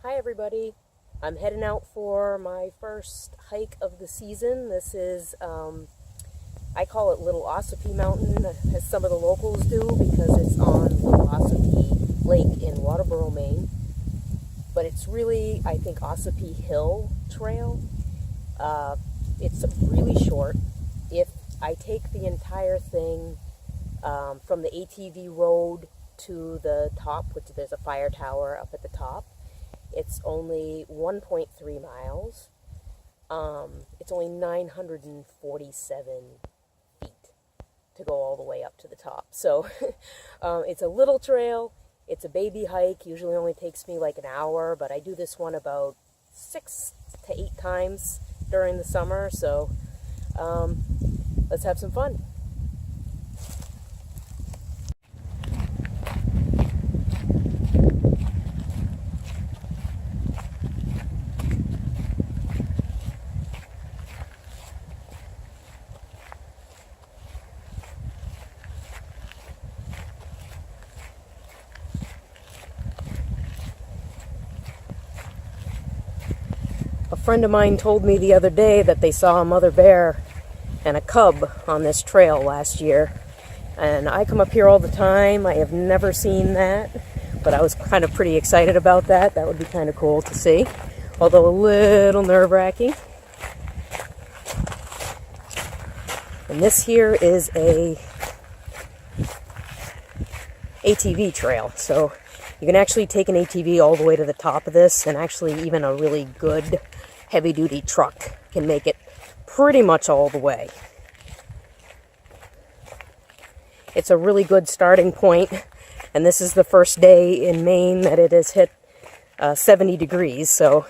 Hi everybody, I'm heading out for my first hike of the season. This is, I call it Little Ossipee Mountain, as some of the locals do, because it's on Little Ossipee Lake in Waterboro, Maine. But it's really, I think, Ossipee Hill Trail. It's really short. If I take the entire thing from the ATV road to the top, which there's a fire tower up at the top, it's only 1.3 miles. It's only 947 feet to go all the way up to the top. So it's a little trail. It's a baby hike. Usually only takes me like an hour, but I do this one about 6 to 8 times during the summer. So let's have some fun. A friend of mine told me the other day that they saw a mother bear and a cub on this trail last year. And I come up here all the time. I have never seen that, but I was kind of pretty excited about that. That would be kind of cool to see, although a little nerve-wracking. And this here is a ATV trail, so you can actually take an ATV all the way to the top of this, and actually even a really good heavy-duty truck can make it pretty much all the way. It's a really good starting point, and this is the first day in Maine that it has hit 70 degrees, so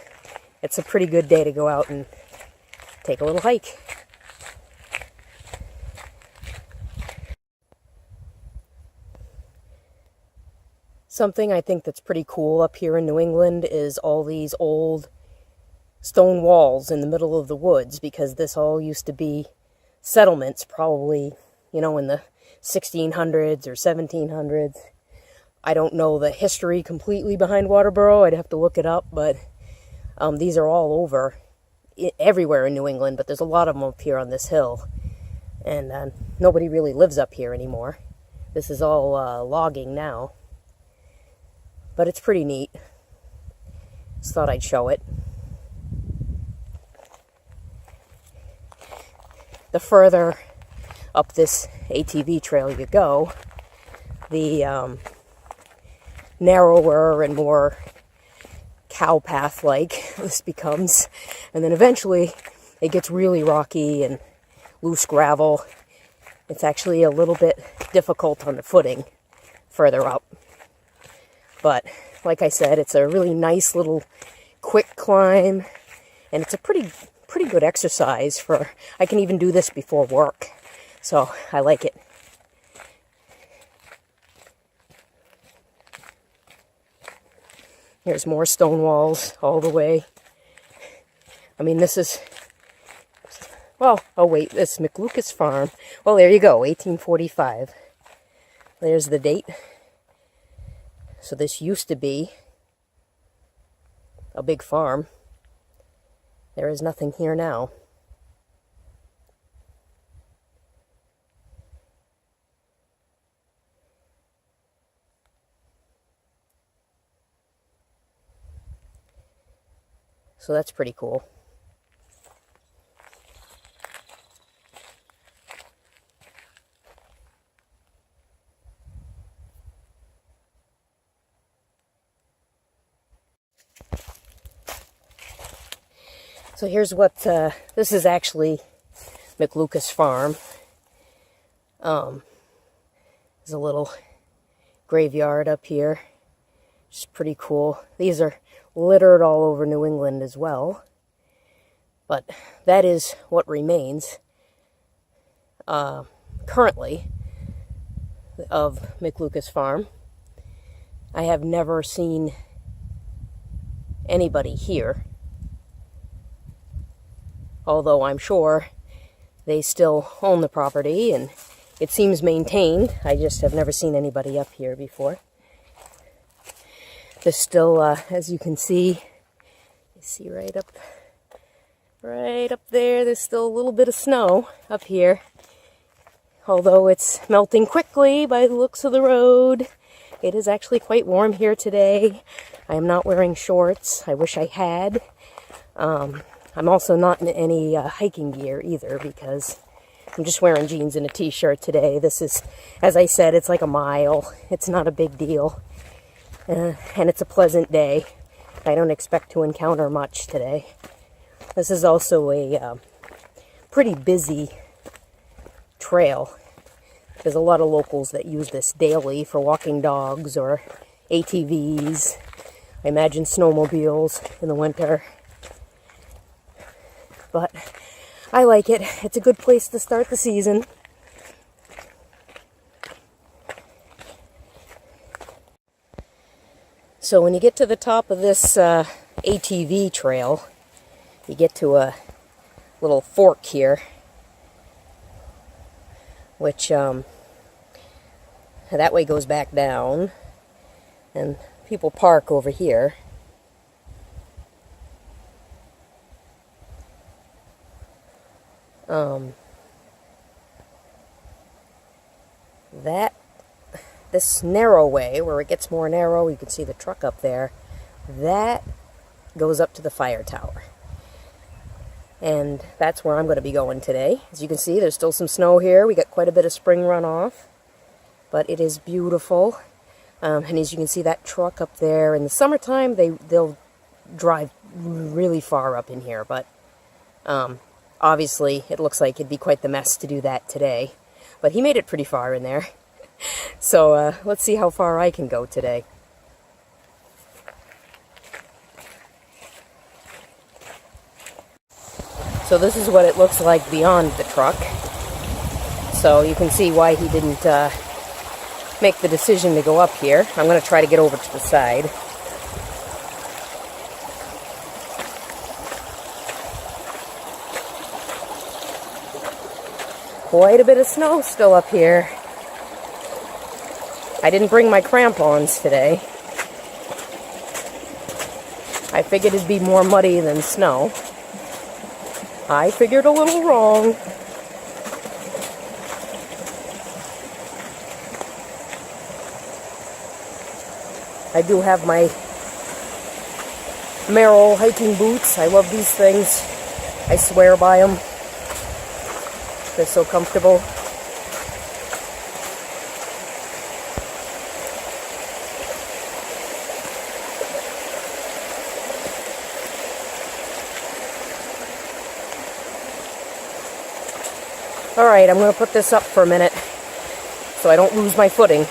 it's a pretty good day to go out and take a little hike. Something I think that's pretty cool up here in New England is all these old stone walls in the middle of the woods, because this all used to be settlements, probably, you know, in the 1600s or 1700s. I don't know the history completely behind Waterboro. I'd have to look it up, but these are all over, everywhere in New England, but there's a lot of them up here on this hill. And nobody really lives up here anymore. This is all logging now. But it's pretty neat. Just thought I'd show it. The further up this ATV trail you go, the narrower and more cow path-like this becomes. And then eventually it gets really rocky and loose gravel. It's actually a little bit difficult on the footing further up. But like I said, it's a really nice little quick climb, and it's a pretty good exercise for, I can even do this before work. So I like it. There's more stone walls all the way. I mean, this is, well, oh wait, this is McLucas Farm. Well, there you go, 1845. There's the date. So this used to be a big farm. There is nothing here now. So that's pretty cool. So here's what, this is actually McLucas Farm. There's a little graveyard up here. It's pretty cool. These are littered all over New England as well. But that is what remains currently of McLucas Farm. I have never seen anybody here, although I'm sure they still own the property and it seems maintained. I just have never seen anybody up here before. There's still, as you can see, you see right up there, there's still a little bit of snow up here. Although it's melting quickly by the looks of the road. It is actually quite warm here today. I am not wearing shorts. I wish I had. I'm also not in any hiking gear either because I'm just wearing jeans and a t-shirt today. This is, as I said, it's like a mile. It's not a big deal. And it's a pleasant day. I don't expect to encounter much today. This is also a pretty busy trail. There's a lot of locals that use this daily for walking dogs or ATVs. I imagine snowmobiles in the winter. But I like it. It's a good place to start the season. So when you get to the top of this ATV trail, you get to a little fork here, which that way goes back down, and people park over here. This narrow way, where it gets more narrow, you can see the truck up there, that goes up to the fire tower. And that's where I'm going to be going today. As you can see, there's still some snow here. We got quite a bit of spring runoff, but it is beautiful. And as you can see, that truck up there, in the summertime, they'll drive really far up in here, but obviously it looks like it'd be quite the mess to do that today. But he made it pretty far in there. So let's see how far I can go today. So this is what it looks like beyond the truck. So you can see why he didn't make the decision to go up here. I'm going to try to get over to the side. Quite a bit of snow still up here. I didn't bring my crampons today. I figured it'd be more muddy than snow. I figured a little wrong. I do have my Merrill hiking boots. I love these things. I swear by them. They're so comfortable. Alright, I'm going to put this up for a minute so I don't lose my footing.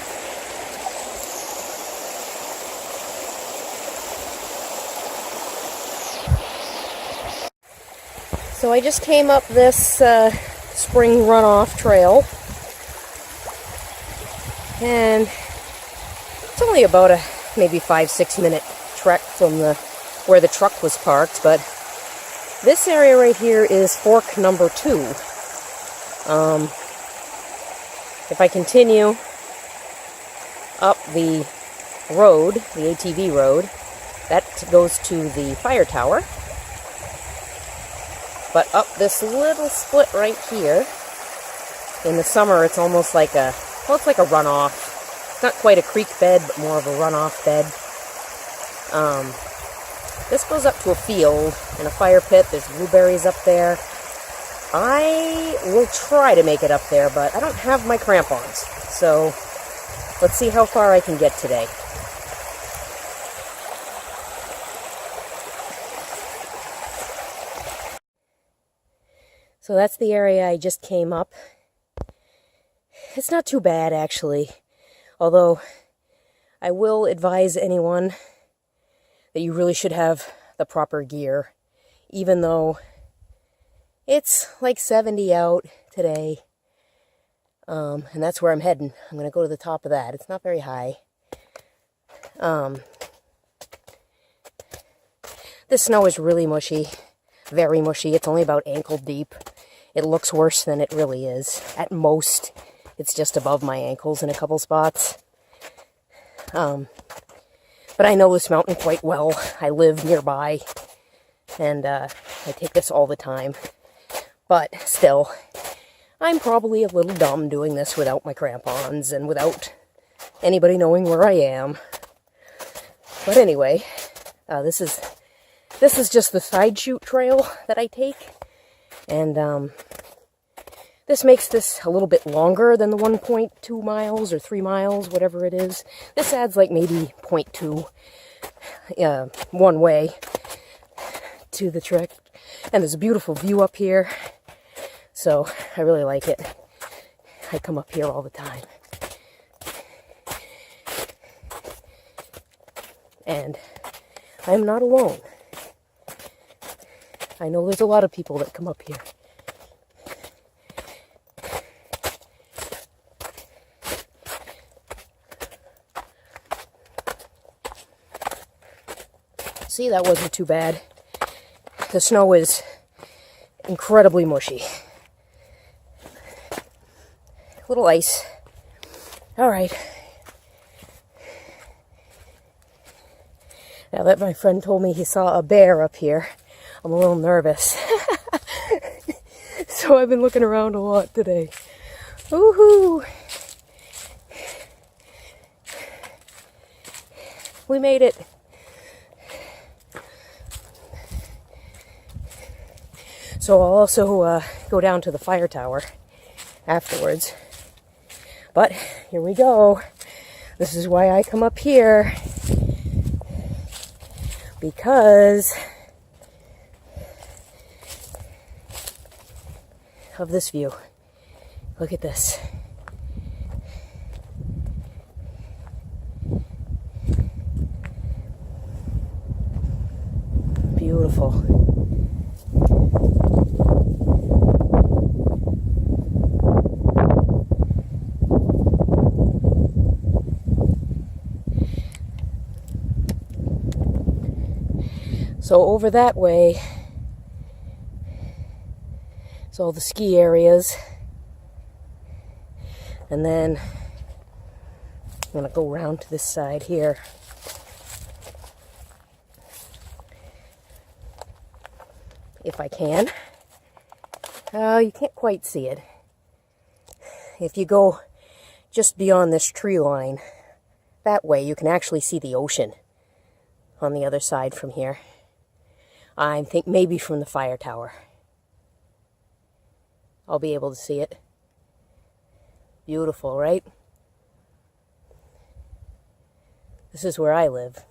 So I just came up this spring runoff trail, and it's only about a maybe 5-6 minute trek from where the truck was parked, but this area right here is fork number 2. If I continue up the road, the ATV road, that goes to the fire tower. But up this little split right here, in the summer it's almost like it's like a runoff. It's not quite a creek bed, but more of a runoff bed. This goes up to a field and a fire pit. There's blueberries up there. I will try to make it up there, but I don't have my crampons. So let's see how far I can get today. So that's the area I just came up. It's not too bad, actually. Although I will advise anyone that you really should have the proper gear, even though it's like 70 out today, and that's where I'm heading. I'm going to go to the top of that. It's not very high. This snow is really mushy, very mushy. It's only about ankle deep. It looks worse than it really is. At most, it's just above my ankles in a couple spots. But But I know this mountain quite well. I live nearby, and I take this all the time. But still, I'm probably a little dumb doing this without my crampons and without anybody knowing where I am. But anyway, this is just the side chute trail that I take, and this makes this a little bit longer than the 1.2 miles or 3 miles, whatever it is. This adds like maybe 0.2 one way to the trek. And there's a beautiful view up here, so I really like it. I come up here all the time. And I'm not alone. I know there's a lot of people that come up here. See, that wasn't too bad. The snow is incredibly mushy. Little ice. All right. Now that my friend told me he saw a bear up here, I'm a little nervous. So I've been looking around a lot today. Woohoo! We made it. So I'll also go down to the fire tower afterwards. But here we go. This is why I come up here. Because of this view. Look at this. Beautiful. So over that way, it's all the ski areas. And then I'm going to go around to this side here. If I can. You can't quite see it. If you go just beyond this tree line, that way you can actually see the ocean on the other side from here. I think maybe from the fire tower. I'll be able to see it. Beautiful, right? This is where I live.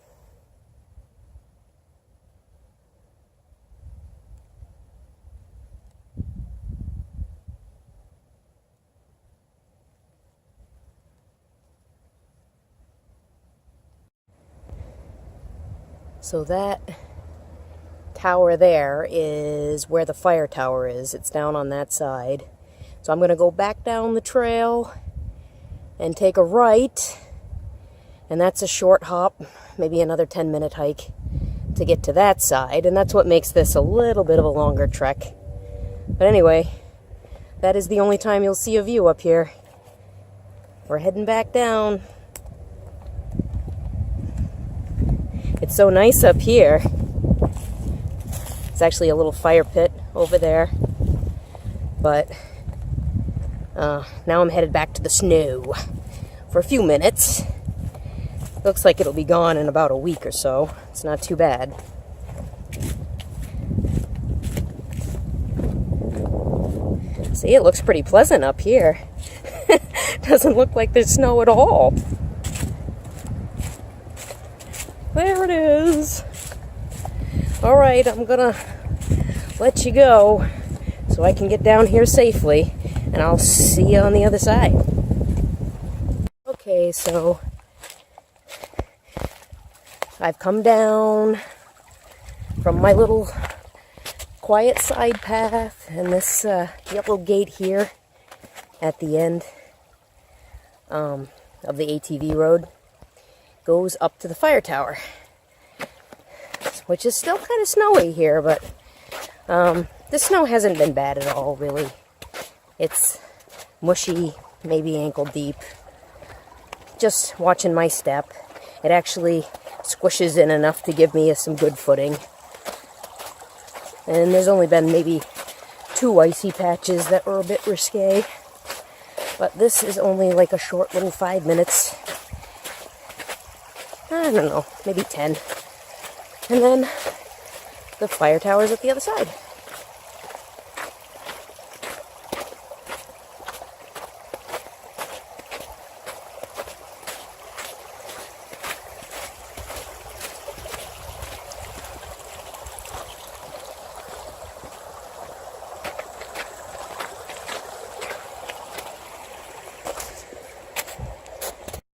So that tower there is where the fire tower is. It's down on that side. So I'm going to go back down the trail and take a right. And that's a short hop, maybe another 10-minute hike to get to that side. And that's what makes this a little bit of a longer trek. But anyway, that is the only time you'll see a view up here. We're heading back down. It's so nice up here. It's actually a little fire pit over there. But now I'm headed back to the snow for a few minutes. Looks like it'll be gone in about a week or so. It's not too bad. See, it looks pretty pleasant up here. Doesn't look like there's snow at all. There it is. Alright, I'm gonna let you go so I can get down here safely, and I'll see you on the other side. Okay, so I've come down from my little quiet side path, and this yellow gate here at the end of the ATV road goes up to the fire tower, which is still kind of snowy here, but the snow hasn't been bad at all, really. It's mushy, maybe ankle deep. Just watching my step. it actually squishes in enough to give me some good footing. And there's only been maybe 2 icy patches that were a bit risque. But this is only like a short little 5 minutes. I don't know, maybe 10. And then the fire tower's at the other side.